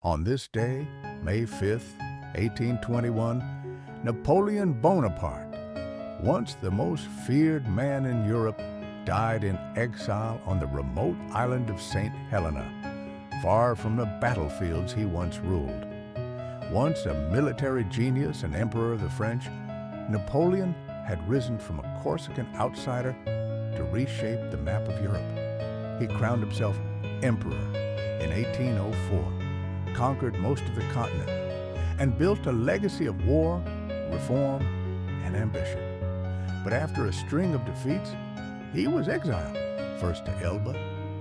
On this day, May 5th, 1821, Napoleon Bonaparte, once the most feared man in Europe, died in exile on the remote island of Saint Helena, far from the battlefields he once ruled. Once a military genius and emperor of the French, Napoleon had risen from a Corsican outsider to reshape the map of Europe. He crowned himself emperor in 1804, conquered most of the continent, and built a legacy of war, reform, and ambition. But after a string of defeats, he was exiled, first to Elba,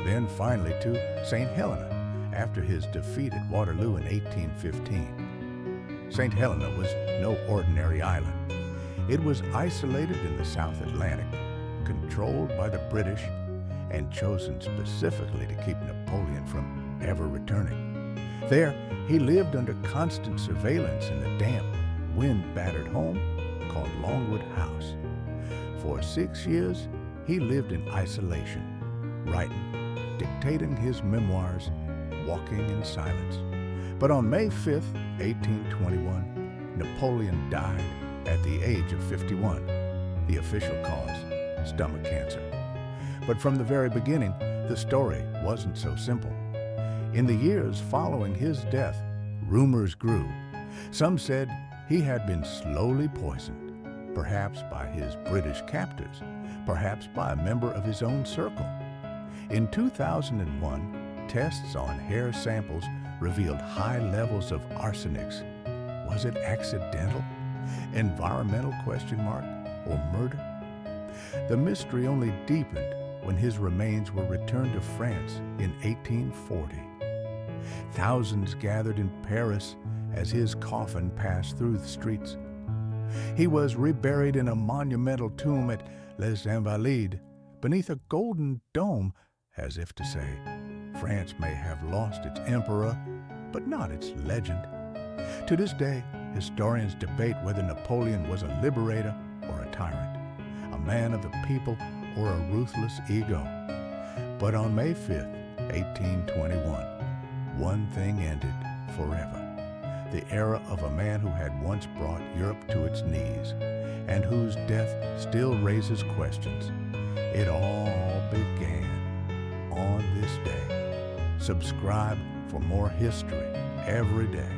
then finally to Saint Helena, after his defeat at Waterloo in 1815. Saint Helena was no ordinary island. It was isolated in the South Atlantic, controlled by the British, and chosen specifically to keep Napoleon from ever returning. There, he lived under constant surveillance in the damp, wind-battered home called Longwood House. For 6 years, he lived in isolation, writing, dictating his memoirs, walking in silence. But on May 5th, 1821, Napoleon died at the age of 51, the official cause, stomach cancer. But from the very beginning, the story wasn't so simple. In the years following his death, rumors grew. Some said he had been slowly poisoned, perhaps by his British captors, perhaps by a member of his own circle. In 2001, tests on hair samples revealed high levels of arsenics. Was it accidental, environmental ? Or murder? The mystery only deepened when his remains were returned to France in 1840. Thousands gathered in Paris as his coffin passed through the streets. He was reburied in a monumental tomb at Les Invalides, beneath a golden dome, as if to say, France may have lost its emperor, but not its legend. To this day, historians debate whether Napoleon was a liberator or a tyrant, a man of the people or a ruthless ego. But on May 5th, 1821, one thing ended forever. The era of a man who had once brought Europe to its knees, and whose death still raises questions. It all began on this day. Subscribe for more history every day.